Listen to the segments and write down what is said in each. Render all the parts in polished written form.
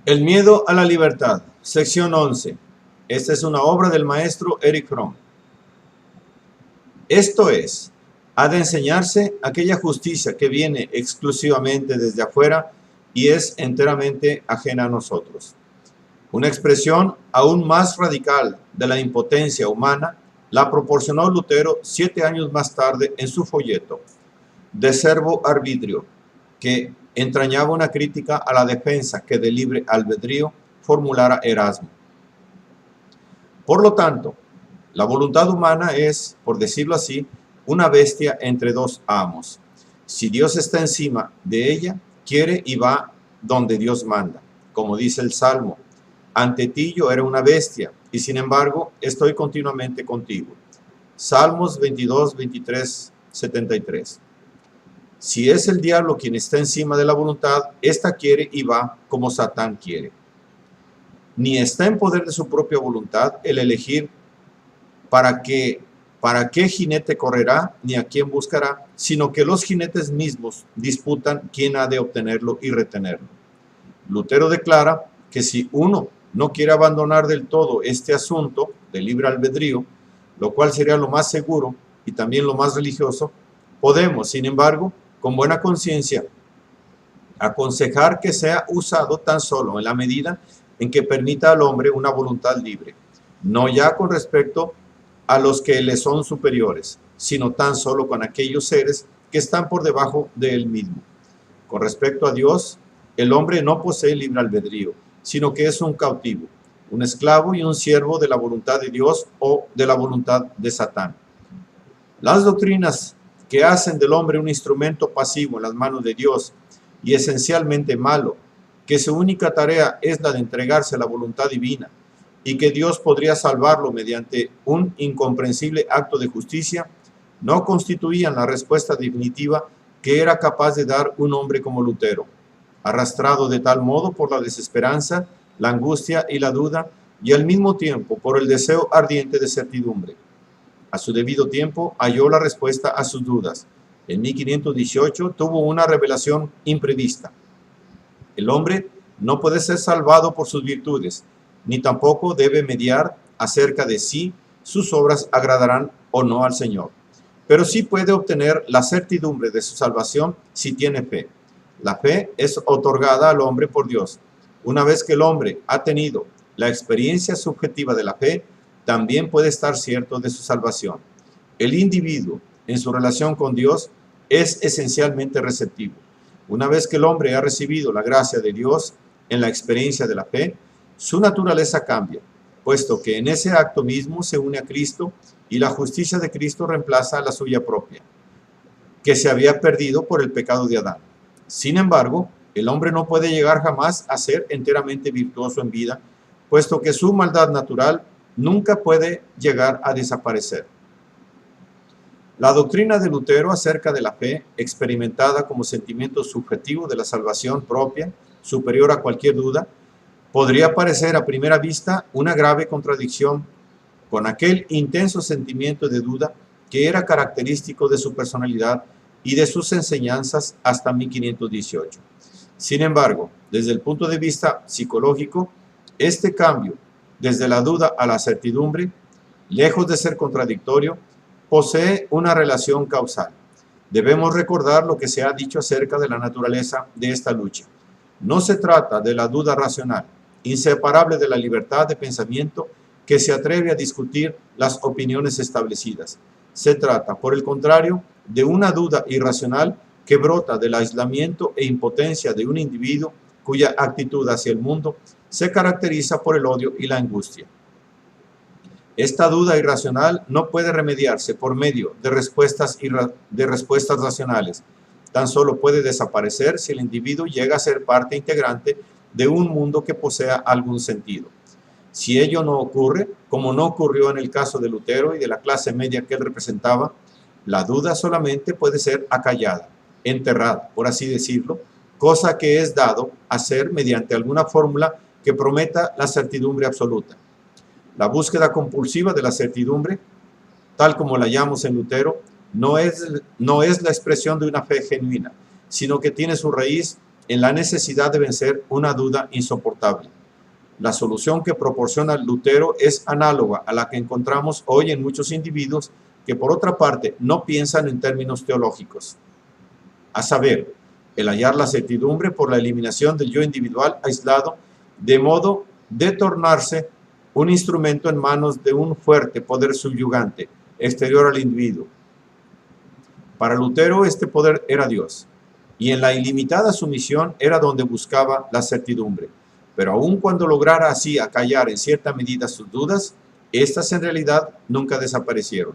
El miedo a la libertad, sección 11. Esta es una obra del maestro Erich Fromm. Esto es, ha de enseñarse aquella justicia que viene exclusivamente desde afuera y es enteramente ajena a nosotros. Una expresión aún más radical de la impotencia humana la proporcionó Lutero 7 años más tarde en su folleto De Servo Arbitrio, que entrañaba una crítica a la defensa que del libre albedrío formulara Erasmo. Por lo tanto, la voluntad humana es, por decirlo así, una bestia entre dos amos. Si Dios está encima de ella, quiere y va donde Dios manda. Como dice el Salmo, ante ti yo era una bestia, y sin embargo estoy continuamente contigo. Salmos 22, 23, 73. Si es el diablo quien está encima de la voluntad, ésta quiere y va como Satán quiere. Ni está en poder de su propia voluntad el elegir para qué jinete correrá ni a quién buscará, sino que los jinetes mismos disputan quién ha de obtenerlo y retenerlo. Lutero declara que si uno no quiere abandonar del todo este asunto del libre albedrío, lo cual sería lo más seguro y también lo más religioso, podemos, sin embargo, con buena conciencia, aconsejar que sea usado tan solo en la medida en que permita al hombre una voluntad libre, no ya con respecto a los que le son superiores, sino tan solo con aquellos seres que están por debajo de él mismo. Con respecto a Dios, el hombre no posee libre albedrío, sino que es un cautivo, un esclavo y un siervo de la voluntad de Dios o de la voluntad de Satán. Las doctrinas que hacen del hombre un instrumento pasivo en las manos de Dios y esencialmente malo, que su única tarea es la de entregarse a la voluntad divina y que Dios podría salvarlo mediante un incomprensible acto de justicia, no constituían la respuesta definitiva que era capaz de dar un hombre como Lutero, arrastrado de tal modo por la desesperanza, la angustia y la duda, y al mismo tiempo por el deseo ardiente de certidumbre. A su debido tiempo halló la respuesta a sus dudas. En 1518 tuvo una revelación imprevista. El hombre no puede ser salvado por sus virtudes, ni tampoco debe mediar acerca de si sus obras agradarán o no al Señor. Pero sí puede obtener la certidumbre de su salvación si tiene fe. La fe es otorgada al hombre por Dios. Una vez que el hombre ha tenido la experiencia subjetiva de la fe, también puede estar cierto de su salvación. El individuo, en su relación con Dios, es esencialmente receptivo. Una vez que el hombre ha recibido la gracia de Dios en la experiencia de la fe, su naturaleza cambia, puesto que en ese acto mismo se une a Cristo y la justicia de Cristo reemplaza la suya propia, que se había perdido por el pecado de Adán. Sin embargo, el hombre no puede llegar jamás a ser enteramente virtuoso en vida, puesto que su maldad natural nunca puede llegar a desaparecer. La doctrina de Lutero acerca de la fe, experimentada como sentimiento subjetivo de la salvación propia, superior a cualquier duda, podría parecer a primera vista una grave contradicción con aquel intenso sentimiento de duda que era característico de su personalidad y de sus enseñanzas hasta 1518. Sin embargo, desde el punto de vista psicológico, este cambio, desde la duda a la certidumbre, lejos de ser contradictorio, posee una relación causal. Debemos recordar lo que se ha dicho acerca de la naturaleza de esta lucha. No se trata de la duda racional, inseparable de la libertad de pensamiento que se atreve a discutir las opiniones establecidas. Se trata, por el contrario, de una duda irracional que brota del aislamiento e impotencia de un individuo cuya actitud hacia el mundo se caracteriza por el odio y la angustia. Esta duda irracional no puede remediarse por medio de respuestas racionales. Tan solo puede desaparecer si el individuo llega a ser parte integrante de un mundo que posea algún sentido. Si ello no ocurre, como no ocurrió en el caso de Lutero y de la clase media que él representaba, la duda solamente puede ser acallada, enterrada, por así decirlo, cosa que es dado a hacer mediante alguna fórmula que prometa la certidumbre absoluta. La búsqueda compulsiva de la certidumbre, tal como la hallamos en Lutero, no es la expresión de una fe genuina, sino que tiene su raíz en la necesidad de vencer una duda insoportable. La solución que proporciona Lutero es análoga a la que encontramos hoy en muchos individuos que, por otra parte, no piensan en términos teológicos. A saber, el hallar la certidumbre por la eliminación del yo individual aislado, de modo de tornarse un instrumento en manos de un fuerte poder subyugante, exterior al individuo. Para Lutero este poder era Dios, y en la ilimitada sumisión era donde buscaba la certidumbre. Pero aun cuando lograra así acallar en cierta medida sus dudas, estas en realidad nunca desaparecieron.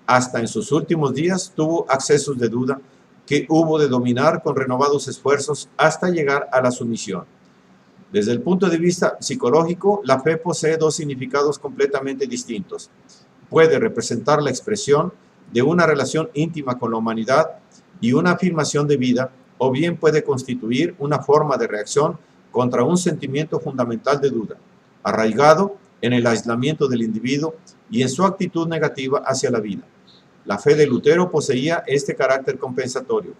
Hasta en sus últimos días tuvo accesos de duda que hubo de dominar con renovados esfuerzos hasta llegar a la sumisión. Desde el punto de vista psicológico, la fe posee dos significados completamente distintos. Puede representar la expresión de una relación íntima con la humanidad y una afirmación de vida, o bien puede constituir una forma de reacción contra un sentimiento fundamental de duda, arraigado en el aislamiento del individuo y en su actitud negativa hacia la vida. La fe de Lutero poseía este carácter compensatorio.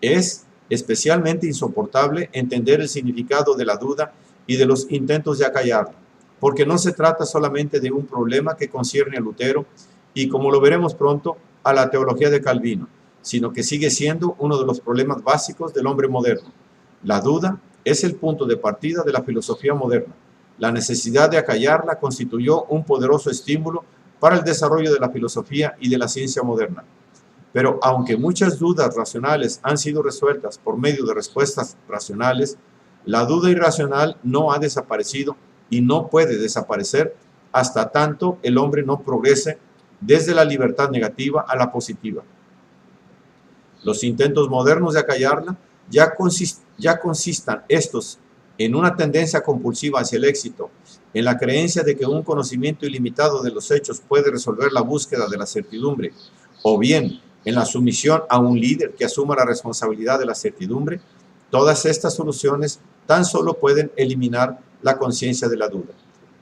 Es especialmente insoportable entender el significado de la duda y de los intentos de acallarla, porque no se trata solamente de un problema que concierne a Lutero y, como lo veremos pronto, a la teología de Calvino, sino que sigue siendo uno de los problemas básicos del hombre moderno. La duda es el punto de partida de la filosofía moderna. La necesidad de acallarla constituyó un poderoso estímulo para el desarrollo de la filosofía y de la ciencia moderna. Pero aunque muchas dudas racionales han sido resueltas por medio de respuestas racionales, la duda irracional no ha desaparecido y no puede desaparecer hasta tanto el hombre no progrese desde la libertad negativa a la positiva. Los intentos modernos de acallarla ya consistan estos en una tendencia compulsiva hacia el éxito, en la creencia de que un conocimiento ilimitado de los hechos puede resolver la búsqueda de la certidumbre, o bien en la sumisión a un líder que asuma la responsabilidad de la certidumbre. Todas estas soluciones tan solo pueden eliminar la conciencia de la duda.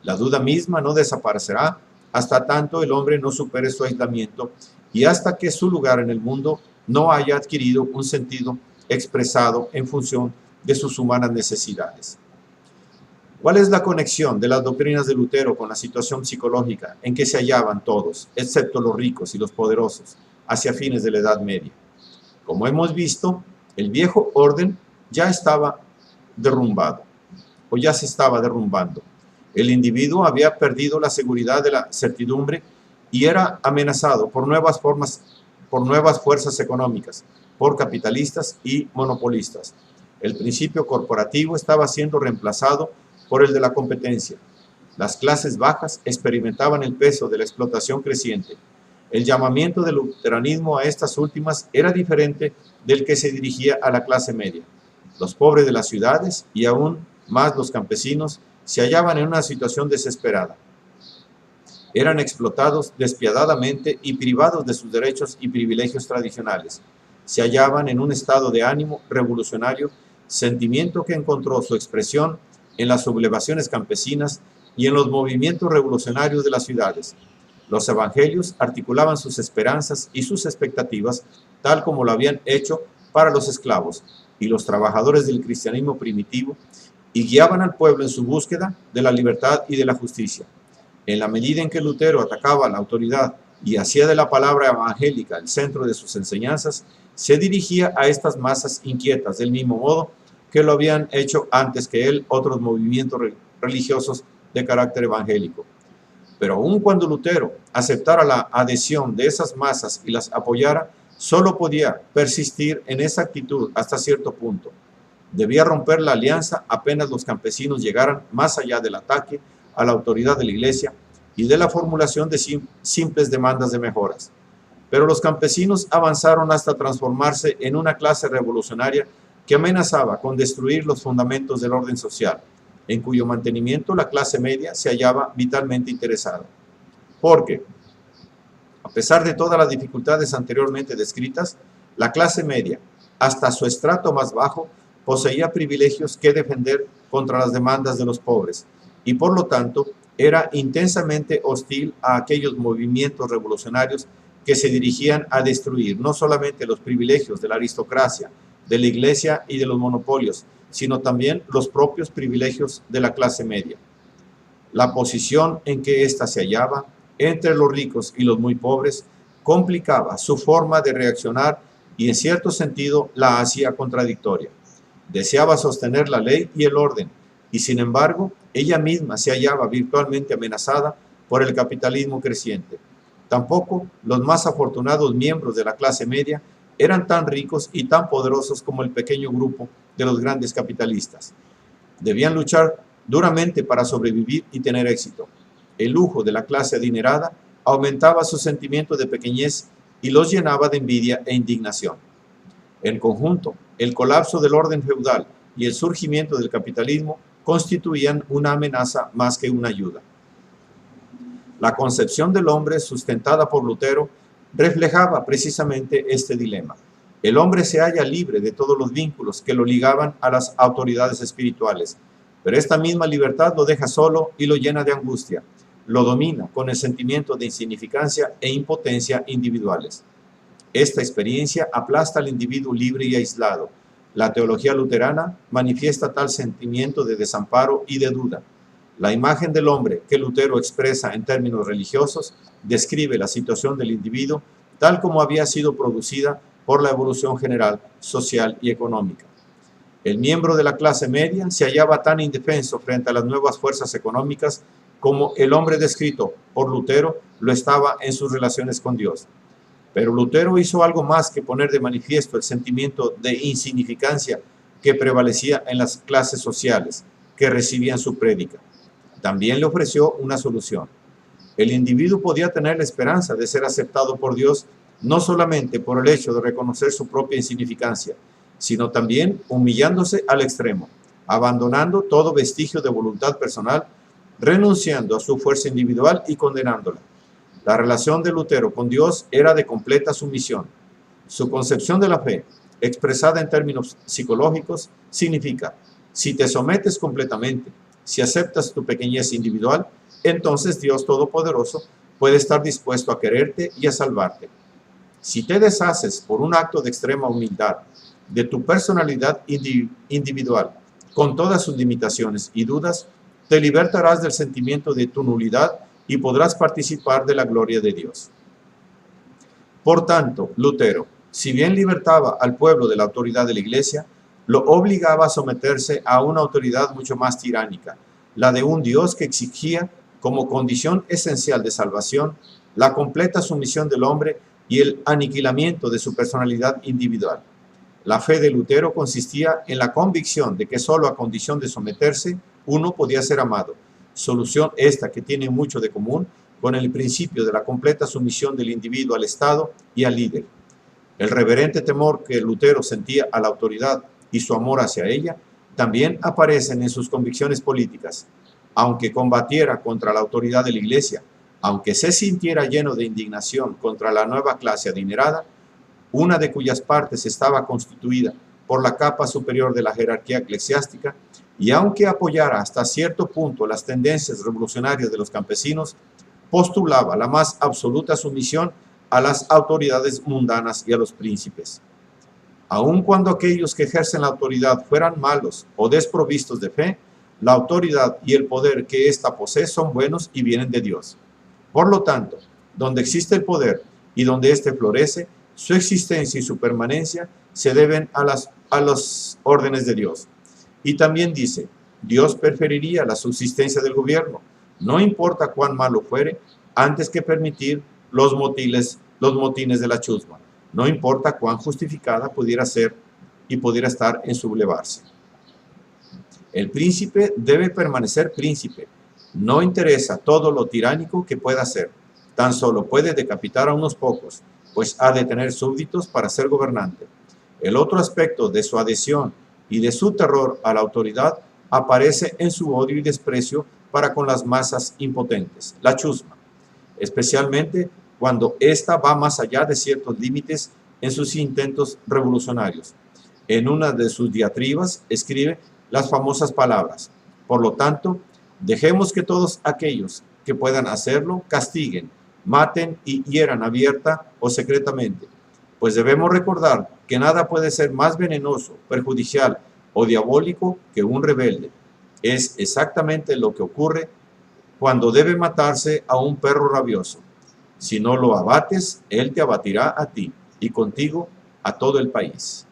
La duda misma no desaparecerá hasta tanto el hombre no supere su aislamiento y hasta que su lugar en el mundo no haya adquirido un sentido expresado en función de sus humanas necesidades. ¿Cuál es la conexión de las doctrinas de Lutero con la situación psicológica en que se hallaban todos, excepto los ricos y los poderosos, hacia fines de la Edad Media? Como hemos visto, el viejo orden ya estaba derrumbado, o ya se estaba derrumbando. El individuo había perdido la seguridad de la certidumbre y era amenazado por nuevas fuerzas económicas, por capitalistas y monopolistas. El principio corporativo estaba siendo reemplazado por el de la competencia. Las clases bajas experimentaban el peso de la explotación creciente. El llamamiento del luteranismo a estas últimas era diferente del que se dirigía a la clase media. Los pobres de las ciudades, y aún más los campesinos, se hallaban en una situación desesperada. Eran explotados despiadadamente y privados de sus derechos y privilegios tradicionales. Se hallaban en un estado de ánimo revolucionario, sentimiento que encontró su expresión en las sublevaciones campesinas y en los movimientos revolucionarios de las ciudades. Los evangelios articulaban sus esperanzas y sus expectativas tal como lo habían hecho para los esclavos y los trabajadores del cristianismo primitivo, y guiaban al pueblo en su búsqueda de la libertad y de la justicia. En la medida en que Lutero atacaba la autoridad y hacía de la palabra evangélica el centro de sus enseñanzas, se dirigía a estas masas inquietas del mismo modo que lo habían hecho antes que él otros movimientos religiosos de carácter evangélico. Pero aun cuando Lutero aceptara la adhesión de esas masas y las apoyara, solo podía persistir en esa actitud hasta cierto punto. Debía romper la alianza apenas los campesinos llegaran más allá del ataque a la autoridad de la Iglesia y de la formulación de simples demandas de mejoras. Pero los campesinos avanzaron hasta transformarse en una clase revolucionaria que amenazaba con destruir los fundamentos del orden social, en cuyo mantenimiento la clase media se hallaba vitalmente interesada. Porque, a pesar de todas las dificultades anteriormente descritas, la clase media, hasta su estrato más bajo, poseía privilegios que defender contra las demandas de los pobres y por lo tanto era intensamente hostil a aquellos movimientos revolucionarios que se dirigían a destruir no solamente los privilegios de la aristocracia de la iglesia y de los monopolios, sino también los propios privilegios de la clase media. La posición en que ésta se hallaba entre los ricos y los muy pobres complicaba su forma de reaccionar y en cierto sentido la hacía contradictoria. Deseaba sostener la ley y el orden, y sin embargo ella misma se hallaba virtualmente amenazada por el capitalismo creciente. Tampoco los más afortunados miembros de la clase media eran tan ricos y tan poderosos como el pequeño grupo de los grandes capitalistas. Debían luchar duramente para sobrevivir y tener éxito. El lujo de la clase adinerada aumentaba su sentimiento de pequeñez y los llenaba de envidia e indignación. En conjunto, el colapso del orden feudal y el surgimiento del capitalismo constituían una amenaza más que una ayuda. La concepción del hombre sustentada por Lutero reflejaba precisamente este dilema. El hombre se halla libre de todos los vínculos que lo ligaban a las autoridades espirituales, pero esta misma libertad lo deja solo y lo llena de angustia. Lo domina con el sentimiento de insignificancia e impotencia individuales. Esta experiencia aplasta al individuo libre y aislado. La teología luterana manifiesta tal sentimiento de desamparo y de duda. La imagen del hombre que Lutero expresa en términos religiosos describe la situación del individuo tal como había sido producida por la evolución general, social y económica. El miembro de la clase media se hallaba tan indefenso frente a las nuevas fuerzas económicas como el hombre descrito por Lutero lo estaba en sus relaciones con Dios. Pero Lutero hizo algo más que poner de manifiesto el sentimiento de insignificancia que prevalecía en las clases sociales que recibían su prédica. También le ofreció una solución. El individuo podía tener la esperanza de ser aceptado por Dios no solamente por el hecho de reconocer su propia insignificancia, sino también humillándose al extremo, abandonando todo vestigio de voluntad personal, renunciando a su fuerza individual y condenándola. La relación de Lutero con Dios era de completa sumisión. Su concepción de la fe, expresada en términos psicológicos, significa: si te sometes completamente, si aceptas tu pequeñez individual, entonces Dios Todopoderoso puede estar dispuesto a quererte y a salvarte. Si te deshaces por un acto de extrema humildad de tu personalidad individual, con todas sus limitaciones y dudas, te libertarás del sentimiento de tu nulidad y podrás participar de la gloria de Dios. Por tanto, Lutero, si bien libertaba al pueblo de la autoridad de la Iglesia, lo obligaba a someterse a una autoridad mucho más tiránica, la de un Dios que exigía como condición esencial de salvación la completa sumisión del hombre y el aniquilamiento de su personalidad individual. La fe de Lutero consistía en la convicción de que solo a condición de someterse uno podía ser amado, solución esta que tiene mucho de común con el principio de la completa sumisión del individuo al Estado y al líder. El reverente temor que Lutero sentía a la autoridad y su amor hacia ella también aparecen en sus convicciones políticas. Aunque combatiera contra la autoridad de la Iglesia, aunque se sintiera lleno de indignación contra la nueva clase adinerada, una de cuyas partes estaba constituida por la capa superior de la jerarquía eclesiástica, y aunque apoyara hasta cierto punto las tendencias revolucionarias de los campesinos, postulaba la más absoluta sumisión a las autoridades mundanas y a los príncipes. Aun cuando aquellos que ejercen la autoridad fueran malos o desprovistos de fe, la autoridad y el poder que ésta posee son buenos y vienen de Dios. Por lo tanto, donde existe el poder y donde éste florece, su existencia y su permanencia se deben a las órdenes de Dios. Y también dice: Dios preferiría la subsistencia del gobierno, no importa cuán malo fuere, antes que permitir los motines de la chusma, no importa cuán justificada pudiera ser y pudiera estar en sublevarse. El príncipe debe permanecer príncipe. No interesa todo lo tiránico que pueda ser. Tan solo puede decapitar a unos pocos, pues ha de tener súbditos para ser gobernante. El otro aspecto de su adhesión y de su terror a la autoridad aparece en su odio y desprecio para con las masas impotentes, la chusma, especialmente cuando ésta va más allá de ciertos límites en sus intentos revolucionarios. En una de sus diatribas escribe las famosas palabras: por lo tanto, dejemos que todos aquellos que puedan hacerlo castiguen, maten y hieran abierta o secretamente, pues debemos recordar que nada puede ser más venenoso, perjudicial o diabólico que un rebelde. Es exactamente lo que ocurre cuando debe matarse a un perro rabioso. Si no lo abates, él te abatirá a ti y contigo a todo el país.